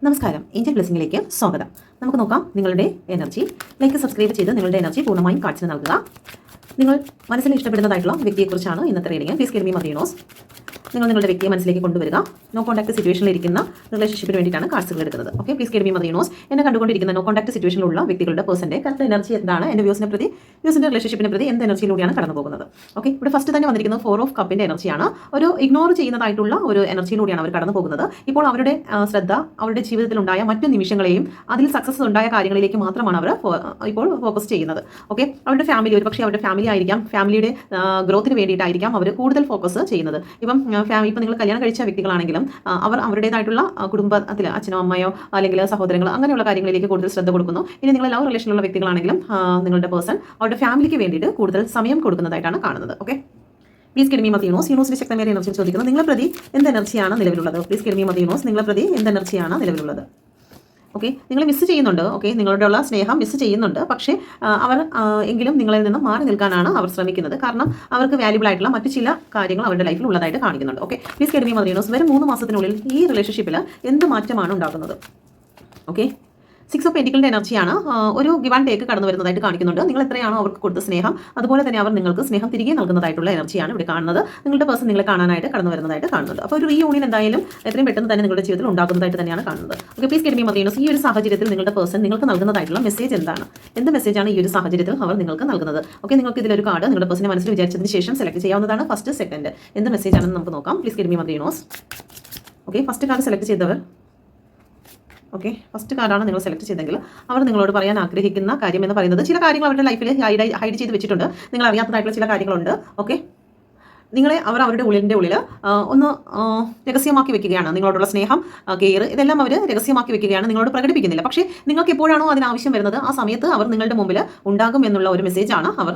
നമസ്കാരം, ഏഞ്ചൽ ബ്ലെസ്സിംഗിലേക്ക് സ്വാഗതം. നമുക്ക് നോക്കാം നിങ്ങളുടെ എനർജി. ലൈക്ക് സബ്സ്ക്രൈബ് ചെയ്ത് നിങ്ങളുടെ എനർജി പൂർണ്ണമായും കാണിച്ചു നൽകുക. നിങ്ങൾ മനസ്സിൽ ഇഷ്ടപ്പെടുന്നതായിട്ടുള്ള വ്യക്തിയെക്കുറിച്ചാണ് ഇന്നത്തെ reading. Please give me mother യൂണോസ്. നിങ്ങൾ നിങ്ങളുടെ വ്യക്തിയെ മനസ്സിലേക്ക് കൊണ്ടുവരിക. നോ കോൺടാക്ട് സിറ്റുവേഷനിൽ ഇരിക്കുന്ന റിലേഷൻഷിപ്പിന് വേണ്ടിയിട്ടാണ് കാർഡ്സുകൾ എടുക്കുന്നത്. Okay, please give me mother യൂണോസ്. എന്നെ കണ്ടുകൊണ്ടിരിക്കുന്ന നോ കോൺടാക്ട് സിറ്റുവേഷനിലുള്ള വ്യക്തികളുടെ പേഴ്സന്റെ കറക്റ്റ് എനർജി എന്താണ്, എൻ്റെ വ്യൂസിന്റെ റിലേഷൻഷിപ്പിനെ പ്രതി എന്ത് എനർജിയിലൂടെയാണ് കടന്നു പോകുന്നത്. ഓക്കെ, ഇവിടെ ഫസ്റ്റ് തന്നെ വന്നിരിക്കുന്നത് 4 ഓഫ് കപ്പിന്റെ എനർജിയാണ്. ഒരു ഇഗ്നോർ ചെയ്യുന്നതായിട്ടുള്ള ഒരു എനർജിയിലൂടെയാണ് അവർ കടന്നു പോകുന്നത്. ഇപ്പോൾ അവരുടെ ശ്രദ്ധ അവരുടെ ജീവിതത്തിലുണ്ടായ മറ്റു നിമിഷങ്ങളെയും അതിൽ സക്സസ് ഉണ്ടായ കാര്യങ്ങളിലേക്ക് മാത്രമാണ് അവർ ഇപ്പോൾ ഫോക്കസ് ചെയ്യുന്നത്. ഓക്കെ, അവരുടെ ഫാമിലി, ഒരു പക്ഷേ അവരുടെ ഫാമിലി ആയിരിക്കാം, ഫാമിലിയുടെ ഗ്രോത്തിന് വേണ്ടിയിട്ടായിരിക്കാം അവർ കൂടുതൽ ഫോക്കസ് ചെയ്യുന്നത്. ഇപ്പം നിങ്ങൾ കല്യാണം കഴിച്ച വ്യക്തികളാണെങ്കിലും അവർ അവരുടേതായിട്ടുള്ള കുടുംബത്തിൽ അച്ഛനോ അമ്മയോ അല്ലെങ്കിൽ സഹോദരങ്ങൾ അങ്ങനെയുള്ള കാര്യങ്ങളിലേക്ക് കൂടുതൽ ശ്രദ്ധ കൊടുക്കുന്നു. ഇനി നിങ്ങൾ ലവ് റിലേഷനിലുള്ള വ്യക്തികളാണെങ്കിലും നിങ്ങളുടെ പേഴ്സൺ അവരുടെ ഫാമിലിക്ക് വേണ്ടിയിട്ട് കൂടുതൽ സമയം കൊടുക്കുന്നതായിട്ടാണ് കാണുന്നത്. Okay, please give me mother universe. യൂണോസിന്റെ ശക്തമായ എനർജി ചോദിക്കുന്നത് നിങ്ങളെ പ്രതി എന്ത് എനർജിയാണ് നിലവിലുള്ളത്. Please give me mother universe. നിങ്ങളെ പ്രതി എന്ത് എനർജിയാണ് നിലവിലുള്ളത്. ഓക്കെ, നിങ്ങൾ മിസ് ചെയ്യുന്നുണ്ട്. ഓക്കെ, നിങ്ങളുടെയുള്ള സ്നേഹം മിസ് ചെയ്യുന്നുണ്ട്. പക്ഷേ അവർ എങ്കിലും നിങ്ങളിൽ നിന്ന് മാറി നിൽക്കാനാണ് അവർ ശ്രമിക്കുന്നത്. കാരണം അവർക്ക് വാല്യുബിൾ ആയിട്ടുള്ള മറ്റു ചില കാര്യങ്ങൾ അവരുടെ ലൈഫിൽ ഉള്ളതായിട്ട് കാണിക്കുന്നുണ്ട്. Okay, please give me mother യൂണോസ്. വരും 3 മാസത്തിനുള്ളിൽ ഈ റിലേഷൻഷിപ്പിൽ എന്ത് മാറ്റമാണ് ഉണ്ടാകുന്നത്. ഓക്കെ, 6 ഓഫ് പെന്റിക്കിളിന്റെ എനർജിയാണ്. ഒരു ഗിവ് ആൻഡ് ടേക്ക് കടന്നു വരുന്നതായിട്ട് കാണിക്കുന്നുണ്ട്. നിങ്ങൾ എത്രയാണോ അവർക്ക് കൊടുത്ത സ്നേഹം, അതുപോലെ തന്നെ അവർ നിങ്ങൾക്ക് സ്നേഹം തിരികെ നൽകുന്നതായിട്ടുള്ള എനർജിയാണ് ഇവിടെ കാണുന്നത്. നിങ്ങളുടെ പേഴ്സൺ നിങ്ങളെ കാണാനായിട്ട് കടന്നു വരുന്നതായിട്ട് കാണുന്നുണ്ട്. അപ്പോൾ ഒരു യൂണിയൻ എന്തായാലും എത്രയും പെട്ടെന്ന് തന്നെ നിങ്ങളുടെ ജീവിതത്തിൽ ഉണ്ടാകുന്നതായിട്ട് തന്നെയാണ് കാണുന്നത്. Okay, please give me mother യൂണോസ്. ഈ ഒരു സാഹചര്യത്തിൽ നിങ്ങളുടെ പേഴ്സൺ നിങ്ങൾക്ക് നൽകുന്നതായിട്ടുള്ള മെസ്സേജ് എന്താണ്, എന്ത് മെസ്സേജാണ് ഈ ഒരു സാഹചര്യത്തിൽ അവർ നിങ്ങൾക്ക് നൽകുന്നത്. ഓക്കെ, നിങ്ങൾക്ക് ഇതിലൊരു കാർഡ് നിങ്ങളുടെ പേഴ്സണെ മനസ്സിൽ വിചാരിച്ചതിന് ശേഷം സെലക്ട് ചെയ്യാവുന്നതാണ്. ഫസ്റ്റ്, സെക്കൻഡ് എന്ത് മെസ്സേജ് ആണെന്ന് നമുക്ക് നോക്കാം. Please give me mother യൂണോസ്. Okay, first card select ചെയ്തവർ. ഓക്കെ, ഫസ്റ്റ് കാർഡാണ് നിങ്ങൾ സെലക്ട് ചെയ്തെങ്കിൽ അവർ നിങ്ങളോട് പറയാൻ ആഗ്രഹിക്കുന്ന കാര്യം എന്ന് പറയുന്നത് ചില കാര്യങ്ങൾ അവരുടെ ലൈഫിൽ ഹൈഡ് ചെയ്ത് വെച്ചിട്ടുണ്ട്. നിങ്ങൾ അറിയാത്തതായിട്ടുള്ള ചില കാര്യങ്ങളുണ്ട്. ഓക്കെ, നിങ്ങളെ അവർ അവരുടെ ഉള്ളിൻ്റെ ഉള്ളിൽ ഒന്ന് രഹസ്യമാക്കി വെക്കുകയാണ്. നിങ്ങളോടുള്ള സ്നേഹം, കെയർ, ഇതെല്ലാം അവർ രഹസ്യമാക്കി വെക്കുകയാണ്, നിങ്ങളോട് പ്രകടിപ്പിക്കുന്നില്ല. പക്ഷേ നിങ്ങൾക്ക് എപ്പോഴാണോ അതിനാവശ്യം വരുന്നത് ആ സമയത്ത് അവർ നിങ്ങളുടെ മുമ്പിൽ ഉണ്ടാകും എന്നുള്ള ഒരു മെസ്സേജാണ് അവർ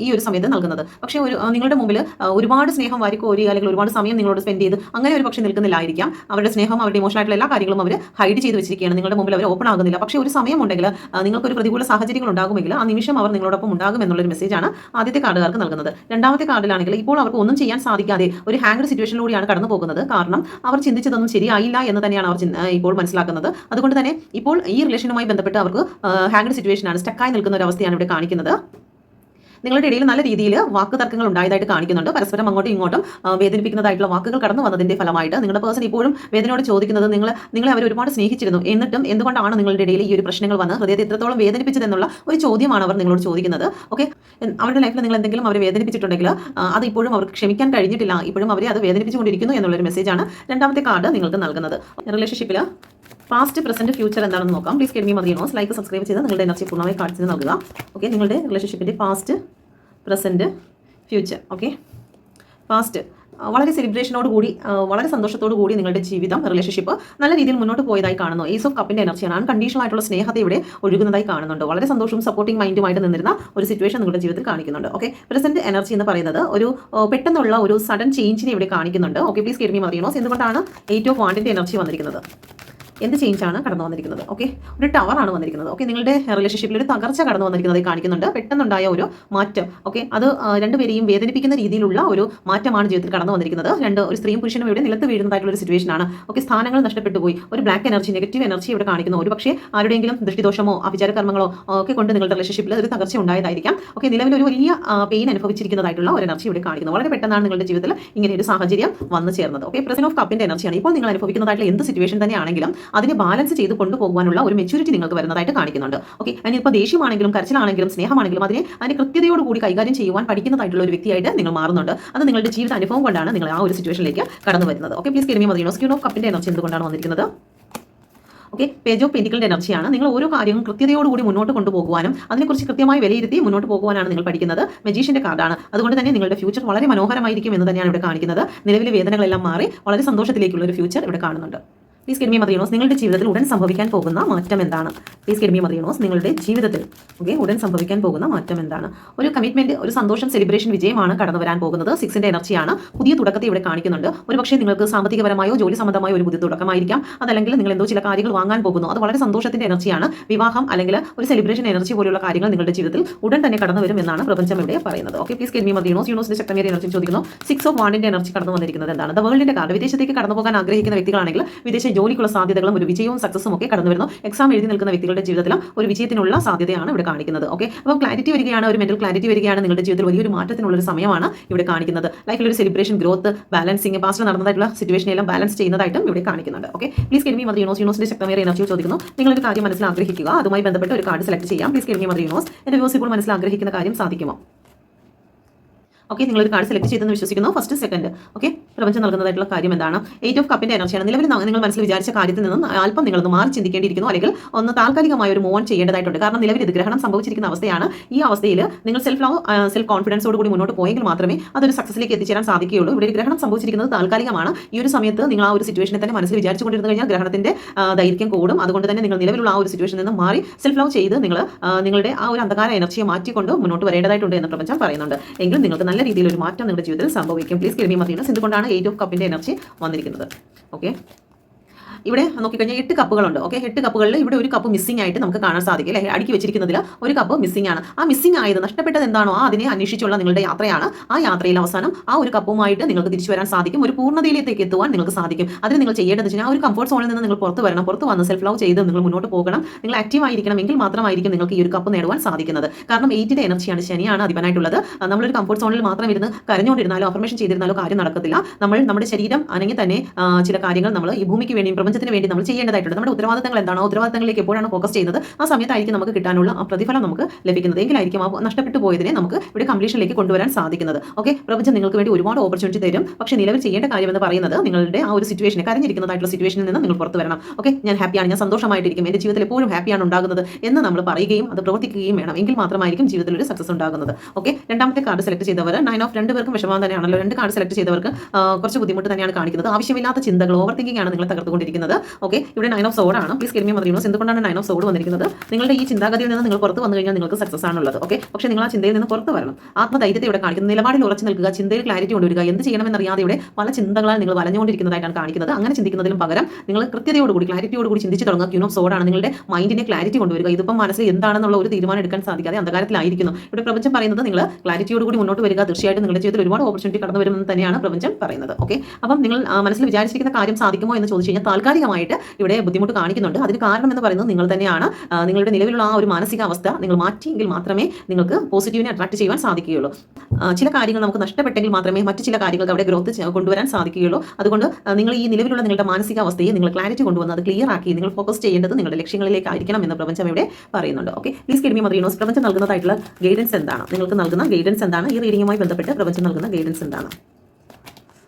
ഈ ഒരു സമയത്ത് നൽകുന്നത്. പക്ഷേ നിങ്ങളുടെ മുമ്പിൽ ഒരുപാട് സ്നേഹം വാരിക്കോരി അല്ലെങ്കിൽ ഒരുപാട് സമയം നിങ്ങളോട് സ്പെൻഡ് ചെയ്ത് അങ്ങനെ ഒരു പക്ഷേ നിൽക്കുന്നില്ലായിരിക്കാം. അവരുടെ സ്നേഹം, അവരുടെ ഇമോഷണൽ ആയിട്ടുള്ള എല്ലാ കാര്യങ്ങളും അവർ ഹൈഡ് ചെയ്ത് വെച്ചിരിക്കുകയാണ്. നിങ്ങളുടെ മുമ്പിൽ അവർ ഓപ്പൺ ആകുന്നില്ല. പക്ഷേ ഒരു സമയം ഉണ്ടെങ്കിൽ നിങ്ങൾക്കൊരു പ്രതികൂല സാഹചര്യങ്ങൾ ഉണ്ടാകുമെങ്കിൽ ആ നിമിഷം അവർ നിങ്ങളോടൊപ്പം ഉണ്ടാകും എന്നുള്ളൊരു മെസ്സേജാണ് ആദ്യത്തെ കാർഡുകാർക്ക് നൽകുന്നത്. രണ്ടാമത്തെ കാർഡിലാണെങ്കിൽ ഇപ്പോൾ അവർക്ക് ഒന്നും ചെയ്യാൻ സാധിക്കാതെ ഒരു ഹാങ്ഡ് സിറ്റുവേഷനിലൂടെയാണ് കടന്നു പോകുന്നത്. കാരണം അവർ ചിന്തിച്ചതൊന്നും ശരിയായില്ല എന്ന് തന്നെയാണ് അവർ ഇപ്പോൾ മനസ്സിലാക്കുന്നത്. അതുകൊണ്ട് തന്നെ ഇപ്പോൾ ഈ റിലേഷനുമായി ബന്ധപ്പെട്ട് അവർക്ക് ഹാങ്ഡ് സിറ്റുവേഷനാണ്, സ്റ്റക്കായി നിൽക്കുന്ന ഒരു അവസ്ഥയാണ് ഇവിടെ കാണിക്കുന്നത്. നിങ്ങളുടെ ഇടയിൽ നല്ല രീതിയിൽ വാക്ക് തർക്കങ്ങൾ ഉണ്ടായതായിട്ട് കാണിക്കുന്നുണ്ട്. പരസ്പരം അങ്ങോട്ടും ഇങ്ങോട്ടും വേദനിപ്പിക്കുന്നതായിട്ടുള്ള വാക്കുകൾ കടന്നു വന്നതിന്റെ ഫലമായിട്ട് നിങ്ങളുടെ പേഴ്സൺ ഇപ്പോഴും വേദനയോട് ചോദിക്കുന്നത് നിങ്ങളെ അവർ ഒരുപാട് സ്നേഹിച്ചിരുന്നു, എന്നിട്ടും എന്തുകൊണ്ടാണ് നിങ്ങളുടെ ഇടയിൽ ഈ ഒരു പ്രശ്നങ്ങൾ വന്ന് ഹൃദയത്തെ എത്രത്തോളം വേദനിപ്പിച്ചതെന്നുള്ള ഒരു ചോദ്യമാണ് അവർ നിങ്ങളോട് ചോദിക്കുന്നത്. ഓക്കെ, അവരുടെ ലൈഫിൽ നിങ്ങൾ എന്തെങ്കിലും അവരെ വേദനിപ്പിച്ചിട്ടുണ്ടെങ്കിൽ അത് ഇപ്പോഴും അവർക്ക് ക്ഷമിക്കാൻ കഴിഞ്ഞിട്ടില്ല, ഇപ്പോഴും അവരെ അത് വേദനിപ്പിച്ചുകൊണ്ടിരിക്കുന്നു എന്നുള്ളൊരു മെസ്സേജാണ് രണ്ടാമത്തെ കാർഡ് നിങ്ങൾക്ക് നൽകുന്നത്. റിലേഷൻഷിപ്പിൽ പാസ്റ്റ്, പ്രസന്റ്, ഫ്യൂച്ചർ എന്താണെന്ന് നോക്കാം. Please give me mother universe. Like subscribe ചെയ്ത് നിങ്ങളുടെ എനർജി പൂർണ്ണമായി കാണിച്ച് നൽകുക. ഓക്കെ, നിങ്ങളുടെ റിലേഷൻഷിപ്പിൻ്റെ past, present, future. Okay, past വളരെ സെലിബ്രേഷനോട് കൂടി, വളരെ സന്തോഷത്തോടു കൂടി നിങ്ങളുടെ ജീവിതം, റിലേഷൻഷിപ്പ് നല്ല രീതിയിൽ മുന്നോട്ട് പോയതായി കാണുന്നു. ഏസ് ഓഫ് കപ്പിന്റെ എനർജിയാണ്. അൺകണ്ടീഷണൽ ആയിട്ടുള്ള സ്നേഹത്തെ ഇവിടെ ഒഴുകുന്നതായി കാണുന്നുണ്ട്. വളരെ സന്തോഷവും സപ്പോർട്ടിംഗ് മൈൻഡുമായിട്ട് നിന്നിരുന്ന ഒരു സിറ്റുവേഷൻ നിങ്ങളുടെ ജീവിതത്തിൽ കാണിക്കുന്നുണ്ട്. ഓക്കെ, പ്രസന്റ് എനർജി എന്ന് പറയുന്നത് ഒരു പെട്ടെന്നുള്ള ഒരു സഡൻ ചേഞ്ചിനെ ഇവിടെ കാണിക്കുന്നുണ്ട്. Okay, please give me mother യൂണോസ്. എന്തുകൊണ്ടാണ് 8 ഓഫ് വാണ്ടിന്റെ എനർജി വന്നിരിക്കുന്നത്, എന്ത് ചേഞ്ചാണ് കടന്നു വന്നിരിക്കുന്നത്. ഓക്കെ, ഒരു ടവറാണ് വന്നിരിക്കുന്നത്. ഓക്കെ, നിങ്ങളുടെ റിലേഷൻഷിപ്പിൽ ഒരു തകർച്ച കടന്നു വന്നിരിക്കുന്നതായി കാണിക്കുന്നുണ്ട്. പെട്ടെന്നുണ്ടായ ഒരു മാറ്റം. ഓക്കെ, അത് രണ്ടുപേരെയും വേദനിപ്പിക്കുന്ന രീതിയിലുള്ള ഒരു മാറ്റമാണ് ജീവിതത്തിൽ കടന്നു വന്നിരിക്കുന്നത്. ഒരു സ്ത്രീയും പുരുഷനും ഇവിടെ നിലത്ത് വീഴുന്നതായിട്ടുള്ള ഒരു സിറ്റുവേഷനാണ്. ഓക്കെ, സ്ഥാനങ്ങൾ നഷ്ടപ്പെട്ടു പോയി. ഒരു ബ്ലാക്ക് എനർജി, നെഗറ്റീവ് എനർജി ഇവിടെ കാണിക്കുന്നു. ഒരു പക്ഷേ ആരുടെയെങ്കിലും ദൃഷ്ടിദോഷമോ അഭിചാരകർമ്മങ്ങളോ ഒക്കെ കൊണ്ട് നിങ്ങളുടെ റിലേഷൻഷിപ്പിൽ ഒരു തകർച്ച ഉണ്ടായതായിരിക്കാം. ഓക്കെ, നിലവിൽ ഒരു വലിയ പെയിൻ അനുഭവിച്ചിരിക്കുന്നതായിട്ടുള്ള ഒരു എനർജി ഇവിടെ കാണിക്കുന്നു. വളരെ പെട്ടെന്നാണ് നിങ്ങളുടെ ജീവിതത്തിൽ ഇങ്ങനെ ഒരു സാഹചര്യം വന്നു ചേർന്നത്. ഓക്കെ, പ്രസന്റ് ഓഫ് കപ്പിന്റെ എനർജിയാണ്. ഇപ്പോൾ നിങ്ങൾ അനുഭവിക്കുന്നതായിട്ടുള്ള എന്ത് സിറ്റുവേഷൻ തന്നെയാണെങ്കിലും അതിനെ ബാലൻസ് ചെയ്ത് കൊണ്ടുപോകാനുള്ള ഒരു മെച്യൂരിറ്റി നിങ്ങൾക്ക് വരുന്നതായിട്ട് കാണിക്കുന്നുണ്ട്. ഓക്കെ, അതിനിപ്പോൾ ദേഷ്യമാണെങ്കിലും കരച്ചിലാണെങ്കിലും സ്നേഹമാണെങ്കിലും അതിനെ കൃത്യതയോടുകൂടി കൈകാര്യം ചെയ്യുവാൻ പഠിക്കുന്നതായിട്ടുള്ള ഒരു വ്യക്തിയായിട്ട് നിങ്ങൾ മാറുന്നുണ്ട്. അത് നിങ്ങളുടെ ജീവിത അനുഭവം കൊണ്ടാണ് നിങ്ങൾ ആ ഒരു സിറ്റുവേഷനിലേക്ക് കടന്നു വരുന്നത്. Okay, please give me mother യൂണോസ്. Queen of കപ്പിന്റെ എനർജി എന്തുകൊണ്ടാണ് വന്നിരിക്കുന്നത്. ഓക്കെ, പേജ് ഓഫ് പെന്റിക്കിളിന്റെ എനർജിയാണ്. നിങ്ങൾ ഓരോ കാര്യവും കൃത്യതയോടുകൂടി മുന്നോട്ട് കൊണ്ടുപോകുവാനും അതിനെക്കുറിച്ച് കൃത്യമായി വിലയിരുത്തി മുന്നോട്ട് പോകുവാനാണ് നിങ്ങൾ പഠിക്കുന്നത്. മജീഷ്യന്റെ കാർഡാണ്. അതുകൊണ്ട് തന്നെ നിങ്ങളുടെ ഫ്യൂച്ചർ വളരെ മനോഹരമായിരിക്കും എന്ന് തന്നെയാണ് ഇവിടെ കാണിക്കുന്നത്. നിലവിലെ വേദനകളെല്ലാം മാറി വളരെ സന്തോഷത്തിലേക്കുള്ള ഒരു ഫ്യൂച്ചർ ഇവിടെ കാണുന്നുണ്ട്. Please give me mother യൂണോസ്. നിങ്ങളുടെ ജീവിതത്തിൽ ഉടൻ സംഭവിക്കാൻ പോകുന്ന മാറ്റം എന്താണ്. Please give me mother യൂണോസ്. നിങ്ങളുടെ ജീവിതത്തിൽ ഉടൻ സംഭവിക്കാൻ പോകുന്ന മാറ്റം എന്താണ്. ഒരു കമ്മിറ്റ്മെന്റ്, ഒരു സന്തോഷം, സെലിബ്രേഷൻ, വിജയമാണ് കടന്നു വരാൻ പോകുന്നത്. 6ന്റെ എനർജിയാണ്. പുതിയ തുടക്കത്തെ ഇവിടെ കാണിക്കുന്നുണ്ട്. ഒരു പക്ഷേ നിങ്ങൾക്ക് സാമ്പത്തികപരമായോ ജോലി സംബന്ധമായോ ഒരു പുതിയ തുടക്കമായിരിക്കാം. അതല്ലെങ്കിൽ നിങ്ങൾ എന്തോ ചില കാര്യങ്ങൾ വാങ്ങാൻ പോകുന്നു. അത് വളരെ സന്തോഷത്തിന്റെ എനർജിയാണ്. വിവാഹം അല്ലെങ്കിൽ ഒരു സെലിബ്രേഷൻ എനർജി പോലുള്ള കാര്യങ്ങൾ നിങ്ങളുടെ ജീവിതത്തിൽ ഉടൻ തന്നെ കടന്നു വരും എന്നാണ് പ്രപഞ്ചം ഇവിടെ പറയുന്നത്. Okay, please give me mother universe. യൂണോസിന്റെ ശക്തമായ എനർജി ചോദിക്കുന്നു. 6 ഓഫ് വാണ്ടിന്റെ എനർജി കടന്നു വന്നിരിക്കുന്നത് എന്താണ്. ദ വേൾഡിന്റെ കാർഡ്. വിദേശത്തേക്ക് കടന്നു പോകാൻ ആഗ്രഹിക്കുന്ന വ്യക്തികളാണെങ്കിൽ വിദേശ ജോലിക്കുള്ള സാധ്യതകളും ഒരു വിജയവും സക്സസും ഒക്കെ കടന്നു വരുന്നു. എക്സാം എഴുതി നിൽക്കുന്ന വ്യക്തികളുടെ ജീവിതത്തിലും ഒരു വിജയത്തിനുള്ള സാധ്യതയാണ് ഇവിടെ കാണിക്കുന്നത്. ഓക്കെ, അപ്പോൾ ക്ലാരിറ്റി വരികയാണ്, ഒരു മെന്റൽ ക്ലാരിറ്റി വരികയാണ്. നിങ്ങളുടെ ജീവിതത്തിൽ വലിയൊരു മാറ്റത്തിനുള്ള ഒരു സമയമാണ് ഇവിടെ കാണിക്കുന്നത്. ലൈഫിൽ ഒരു സെലിബ്രേഷൻ, ഗ്രോത്ത്, ബാലൻസിങ്, പാസ്റ്റ് നടന്നതായിട്ടുള്ള സിറ്റുവേഷനെല്ലാം ബാലൻസ് ചെയ്യുന്നതായിട്ടും ഇവിടെ കാണിക്കുന്നുണ്ട്. ഓക്കെ, പ്ലീസ് കെൽമി മദർ യൂണിവേഴ്സിന്റെ ശക്തമായ എനർജി ചോദിക്കുന്നു. നിങ്ങളൊരു കാര്യം മനസ്സിൽ ആഗ്രഹിക്കുക, അതുമായി ബന്ധപ്പെട്ട് ഒരു കാർഡ് സെലക്ട് ചെയ്യാം. പ്ലീസ് കെൽമി മദർ യൂണിവേഴ്സ്, എന്റെ വ്യൂസ് ഇപ്പോൾ മനസ്സിൽ ആഗ്രഹിക്കുന്ന കാര്യം സാധിക്കുമോ? ഓക്കെ, നിങ്ങളൊരു കാർഡ് സെലക്ട് ചെയ്തെന്ന് വിശ്വസിക്കുന്നു. First, second. ഓക്കെ, പ്രപഞ്ചം നൽകുന്നതായിട്ടുള്ള കാര്യം എന്താണ്? 8 ഓഫ് കപ്പിന്റെ എനർജിയാണ്. നിലവിൽ നിങ്ങൾ മനസ്സിൽ വിചാരിച്ച കാര്യത്തിൽ നിന്നും അല്പം നിങ്ങളൊന്ന് മാറി ചിന്തിക്കേണ്ടിയിരിക്കുന്നു, അല്ലെങ്കിൽ ഒന്ന് താൽക്കാലികമായ ഒരു മൂവ് ഓൺ ചെയ്യേണ്ടതായിട്ടുണ്ട്. കാരണം നിലവിൽ ഇത് ഗ്രഹണം സംഭവിച്ചിരിക്കുന്ന അവസ്ഥയാണ്. ഈ അവസ്ഥയിൽ നിങ്ങൾ സെൽഫ് കോൺഫിഡൻസോട് കൂടി മുന്നോട്ട് പോയെങ്കിൽ മാത്രമേ അതൊരു സക്സസിലേക്ക് എത്തിച്ചേരാൻ സാധിക്കുകയുള്ളൂ. ഇവിടെ ഒരു ഗ്രഹണം സംഭവിച്ചിരിക്കുന്നത് താൽക്കാലികമാണ്. ഈ ഒരു സമയത്ത് നിങ്ങൾ ആ ഒരു സിറ്റുവേഷനെ തന്നെ മനസ്സിൽ വിചാരിച്ചുകൊണ്ടിരുന്നു കഴിഞ്ഞാൽ ഗ്രഹണത്തിന്റെ ദൈർഘ്യം കൂടും. അതുകൊണ്ട് തന്നെ നിങ്ങൾ നിലവിലുള്ള ആ ഒരു സിറ്റുവേഷനിൽ നിന്ന് മാറി സെൽഫ് ലവ് ചെയ്ത് നിങ്ങളുടെ ആ ഒരു അന്ധകാര എനർജിയെ മാറ്റിക്കൊണ്ട് മുന്നോട്ട് വരേണ്ടതായിട്ടുണ്ട് എന്ന് പ്രപഞ്ചം പറയുന്നുണ്ട്. എങ്കിൽ നിങ്ങൾക്ക് നല്ല രീതിയിൽ ഒരു മാറ്റം നിങ്ങളുടെ ജീവിതത്തിൽ സംഭവിക്കും. പ്ലീസ് കെൽമി മദർ യൂണിവേഴ്സ്, എന്തുകൊണ്ടാണ് 8 ഓഫ് കപ്പിന്റെ എനർജി വന്നിരിക്കുന്നത്? ഓക്കെ, ഇവിടെ നോക്കിക്കഴിഞ്ഞാൽ 8 കപ്പുകളുണ്ട്. ഓക്കെ, 8 കപ്പുകളിൽ ഇവിടെ ഒരു കപ്പ് മിസ്സിംഗ് ആയിട്ട് നമുക്ക് കാണാൻ സാധിക്കും അല്ലേ? അടുക്കി വെച്ചിരിക്കുന്നതിൽ ഒരു കപ്പ് മിസ്സിംഗ് ആണ്. ആ മിസ്സിംഗ് ആയത്, നഷ്ടപ്പെട്ടത് എന്താണോ അതിനെ അന്വേഷിച്ചുള്ള നിങ്ങളുടെ യാത്രയാണ്. ആ യാത്രയിൽ അവസാനം ആ ഒരു കപ്പുമായിട്ട് നിങ്ങൾക്ക് തിരിച്ചു വരാൻ സാധിക്കും. ഒരു പൂർണ്ണതയിലേക്ക് എത്തുവാൻ നിങ്ങൾക്ക് സാധിക്കും. അതിന് നിങ്ങൾ ചെയ്യേണ്ടത് വെച്ചാൽ ആ ഒരു കംഫർട്ട് സോണിൽ നിന്ന് നിങ്ങൾ പുറത്ത് വരണം. പുറത്ത് വന്ന് സെൽഫ് ലവ് ചെയ്ത് നിങ്ങൾ മുന്നോട്ട് പോകണം. നിങ്ങൾ ആക്റ്റീവ് ആയിരിക്കണം. എങ്കിൽ മാത്രമായിരിക്കും നിങ്ങൾക്ക് ഈ ഒരു കപ്പ് നേടുവാൻ സാധിക്കുന്നത്. കാരണം 8ന്റെ എനർജിയാണ്, ശനിയാണ് അധിപനായിട്ടുള്ളത്. നമ്മളൊരു കംഫർട്ട് സോണിൽ മാത്രം ഇരുന്ന് കരഞ്ഞുകൊണ്ടിരുന്നാലോ അഫർമേഷൻ ചെയ്തിരുന്നാലോ കാര്യം നടക്കത്തില്ല. നമ്മുടെ ശരീരം അനങ്ങി തന്നെ ചില കാര്യങ്ങൾ നമ്മൾ ഈ ഭൂമിക്ക് വേണ്ടിയും പ്രപഞ്ചത്തിന് വേണ്ടി നമ്മൾ ചെയ്യേണ്ടതായിട്ടുണ്ട്. നമ്മുടെ ഉത്തരവാദിത്തങ്ങൾ എന്താണോ, ഉത്തരവാദിത്തങ്ങളിലേക്ക് എപ്പോഴാണ് ഫോക്കസ് ചെയ്യുന്നത്, ആ സമയത്തായിരിക്കും നമുക്ക് കിട്ടാനുള്ള ആ പ്രതിഫലം നമുക്ക് ലഭിക്കുന്നത്. എങ്കിലായിരിക്കും ആ നഷ്ടപ്പെട്ടു പോയതിനെ നമുക്ക് ഇവിടെ കംപ്ലീഷനിലേക്ക് കൊണ്ടുവരാൻ സാധിക്കുന്നത്. ഓക്കെ, പ്രപഞ്ചം നിങ്ങൾക്ക് വേണ്ടി ഒരുപാട് ഓപ്പർച്യൂണിറ്റി തരും. പക്ഷേ നിലവിൽ ചെയ്യേണ്ട കാര്യം എന്ന് പറയുന്നത് നിങ്ങളുടെ ആ ഒരു സിറ്റുവേഷനെ, കരഞ്ഞിരിക്കുന്നതായിട്ടുള്ള സിറ്റുവേഷനിൽ നിന്ന് നിങ്ങൾ പുറത്ത് വരണം. ഓക്കെ, ഞാൻ ഹാപ്പിയാണ്, ഞാൻ സന്തോഷമായിട്ടിരിക്കും, എൻ്റെ ജീവിതത്തിൽ എപ്പോഴും ഹാപ്പിയാണ് ഉണ്ടാകുന്നത് എന്ന് നമ്മൾ പറയുകയും അത് പ്രവർത്തിക്കുകയും വേണം. എങ്കിൽ മാത്രമായിരിക്കും ജീവിതത്തിൽ ഒരു സക്സസ് ഉണ്ടാകുന്നത്. ഓക്കെ, രണ്ടാമത്തെ കാർഡ് സെലക്ട് ചെയ്തവർ 9 ഓഫ് 2 പേർക്കും വിഷമം തന്നെയാണല്ലോ. 2 കാർഡ് സെലക്ട് ചെയ്തവർക്ക് കുറച്ച് ബുദ്ധിമുട്ട് തന്നെയാണ് കാണിക്കുന്നത്. ആവശ്യമില്ലാത്ത ചിന്തകൾ, ഓവർ തിങ്കിങ് ആണ് നിങ്ങളെ തകർത്തുകൊണ്ടിരിക്കുന്നത്. ഓക്കെ, ഇവിടെ 9 ഓഫ് സോഡ് ആണ്. പ്ലീസ് കെൽമി മദർ യൂണിവേഴ്സ്, എന്തുകൊണ്ടാണ് 9 ഓഫ് സോഡ് വന്നിരിക്കുന്നത്? നിങ്ങളുടെ ഈ ചിന്താഗതിയിൽ നിന്ന് നിങ്ങൾ പുറത്ത് വന്നു കഴിഞ്ഞാൽ നിങ്ങൾക്ക് സക്സസ് ആണുള്ളത്. ഓക്കെ, പക്ഷേ നിങ്ങൾ ആ ചിന്തയിൽ നിന്ന് പുറത്ത് വരണം. ആത്മധൈര്യത്തെ ഇവിടെ കാണിക്കുന്നത്. നിലപാടിൽ ഉറച്ചു നിൽക്കുക, ചിന്തയിൽ ക്ലാരിറ്റി കൊണ്ടുവരിക. എന്ത് ചെയ്യണമെന്നറിയാതെ ഇവിടെ പല ചിന്തകളാൽ നിങ്ങൾ വലഞ്ഞുകൊണ്ടിരിക്കുന്നതായിട്ടാണ് കാണിക്കുന്നത്. അങ്ങനെ ചിന്തിക്കുന്നതിലും പകരം നിങ്ങൾ കൃത്യതയോടുകൂടി, ക്ലാരിറ്റിയോടുകൂടി ചിന്തിച്ച് തുടങ്ങുക. ക്യൂൻ ഓഫ് സോഡ് ആണ്. നിങ്ങളുടെ മൈൻഡിനെ ക്ലാരിറ്റി കൊണ്ടുവരിക. ഇതിപ്പം മനസ്സിൽ എന്താണെന്നുള്ള ഒരു തീരുമാനം എടുക്കാൻ സാധിക്കാതെ അന്ധകാരത്തിലായിരിക്കുന്നു. ഇവിടെ പ്രപഞ്ചം പറയുന്നത് നിങ്ങൾ ക്ലാരിറ്റിയോടുകൂടി മുന്നോട്ട് വരിക. തീർച്ചയായിട്ടും നിങ്ങളുടെ ജീവിതത്തിൽ ഒരുപാട് ഓപ്പർച്യൂണിറ്റി കടന്നു വരുമെന്ന് തന്നെയാണ് പ്രപഞ്ചം പറയുന്നത്. ഓക്കെ, അപ്പം നിങ്ങൾ മനസ്സിൽ വിചാരിച്ചിരിക്കുന്ന കാര്യം സാധിക്കുമോ എന്ന് ചോദിച്ചു കഴിഞ്ഞാൽ താൽക്കാലികമായിട്ട് ഇവിടെ ബുദ്ധിമുട്ട് കാണിക്കുന്നുണ്ട്. അതിന് കാരണം എന്ന് പറയുന്നത് നിങ്ങൾ തന്നെയാണ്. നിങ്ങളുടെ നിലവിലുള്ള ആ ഒരു മാനസികാവസ്ഥ നിങ്ങൾ മാറ്റിയെങ്കിൽ മാത്രമേ നിങ്ങൾക്ക് പോസിറ്റീവിനെ അട്രാക്ട് ചെയ്യാൻ സാധിക്കുകയുള്ളൂ. ചില കാര്യങ്ങൾ നമുക്ക് നഷ്ടപ്പെട്ടെങ്കിൽ മാത്രമേ മറ്റു ചില കാര്യങ്ങൾക്ക് അവിടെ ഗ്രോത്ത് കൊണ്ടുവരാൻ സാധിക്കുകയുള്ളൂ. അതുകൊണ്ട് നിങ്ങൾ ഈ നിലവിലുള്ള നിങ്ങളുടെ മാനസികാവസ്ഥയെ നിങ്ങൾ ക്ലാരിറ്റി കൊണ്ടുവന്ന് അത് ക്ലിയർ ആക്കി നിങ്ങൾ ഫോക്കസ് ചെയ്യേണ്ടത് നിങ്ങളുടെ ലക്ഷ്യങ്ങളിലേക്കായിരിക്കണം എന്ന് പ്രപഞ്ചം ഇവിടെ പറയുന്നുണ്ട്. Okay, please give me mother universe, പ്രപഞ്ചം നൽകുന്നതായിട്ടുള്ള ഗൈഡൻസ് എന്താണ്? നിങ്ങൾക്ക് നൽകുന്ന ഗൈഡൻസ് എന്താണ്? ഈ റീഡിങ്ങുമായി ബന്ധപ്പെട്ട് പ്രപഞ്ചം നൽകുന്ന ഗൈഡൻസ് എന്താണ്?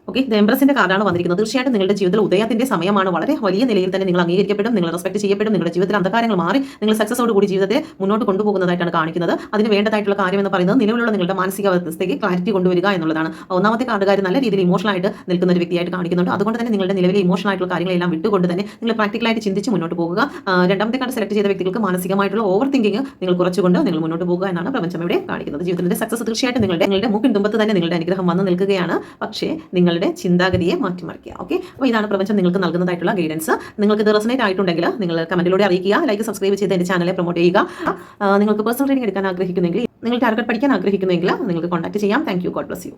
ഓക്കെ, ദ എംപ്രസിന്റെ കാർഡാണ് വന്നിരിക്കുന്നത്. തീർച്ചയായിട്ടും നിങ്ങളുടെ ജീവിതത്തിൽ ഉദയത്തിന്റെ സമയമാണ്. വളരെ വലിയ നിലയിൽ തന്നെ നിങ്ങൾ അംഗീകരിക്കപ്പെടും, നിങ്ങൾ റെസ്പെക്ട് ചെയ്യപ്പെടും. നിങ്ങളുടെ ജീവിതത്തിൽ അന്ധകാരങ്ങൾ മാറി നിങ്ങൾ സക്സസോട് കൂടി ജീവിതത്തെ മുന്നോട്ട് കൊണ്ടുപോകുന്നതായിട്ടാണ് കാണിക്കുന്നത്. അതിന് വേണ്ടതായിട്ടുള്ള കാര്യം എന്ന് പറയുന്നത് നിലവിലുള്ള നിങ്ങളുടെ മാനസികാവസ്ഥയ്ക്ക് ക്ലാരിറ്റി കൊണ്ടുവരിക എന്നുള്ളതാണ്. ഒന്നാമത്തെ കാർഡുകാർ നല്ല രീതിയിൽ ഇമോഷണൽ ആയിട്ട് നിൽക്കുന്ന ഒരു വ്യക്തിയായിട്ട് കാണിക്കുന്നുണ്ട്. അതുകൊണ്ട് തന്നെ നിങ്ങളുടെ നിലവിലെ ഇമോഷണൽ ആയിട്ടുള്ള കാര്യങ്ങളെല്ലാം വിട്ടുകൊണ്ട് തന്നെ നിങ്ങൾ പ്രാക്ടിക്കലായിട്ട് ചിന്തിച്ച് മുന്നോട്ട് പോകുക. രണ്ടാമത്തെ കാർഡ് സെലക്ട് ചെയ്ത വ്യക്തികൾക്ക് മാനസികമായിട്ടുള്ള ഓവർ തിങ്കിങ് നിങ്ങൾ കുറച്ചുകൊണ്ട് നിങ്ങൾ മുന്നോട്ട് പോകുക എന്നാണ് പ്രപഞ്ചം ഇവിടെ കാണിക്കുന്നത്. ജീവിതത്തിന്റെ സക്സസ് തീർച്ചയായിട്ടും നിങ്ങളുടെ മുക്കിൻ തുമ്പത്ത് തന്നെ നിങ്ങളുടെ അനുഗ്രഹം വന്ന് നിൽക്കുകയാണ്. പക്ഷേ നിങ്ങളുടെ ചിന്താഗതിയെ മാറ്റിമറിക്കുക. ഓക്കെ, അപ്പോൾ ഇതാണ് പ്രപഞ്ചം നിങ്ങൾക്ക് നൽകുന്നതായിട്ടുള്ള ഗൈഡൻസ്. നിങ്ങൾക്ക് ഇത് റെസനേറ്റ് ആയിട്ടുണ്ടെങ്കിൽ നിങ്ങൾ കമന്റിലൂടെ അറിയിക്കുക. ലൈക്ക്, സബ്സ്ക്രൈബ് ചെയ്ത് എൻ്റെ ചാനലെ പ്രൊമോട്ട് ചെയ്യുക. നിങ്ങൾക്ക് പേഴ്സണൽ ട്രെയിനിങ് എടുക്കാൻ ആഗ്രഹിക്കുന്നെങ്കിൽ, നിങ്ങൾ ടാർഗറ്റ് പഠിക്കാൻ ആഗ്രഹിക്കുന്നെങ്കിൽ നിങ്ങൾക്ക് കോൺടാക്ട് ചെയ്യാം. Thank you. God bless you.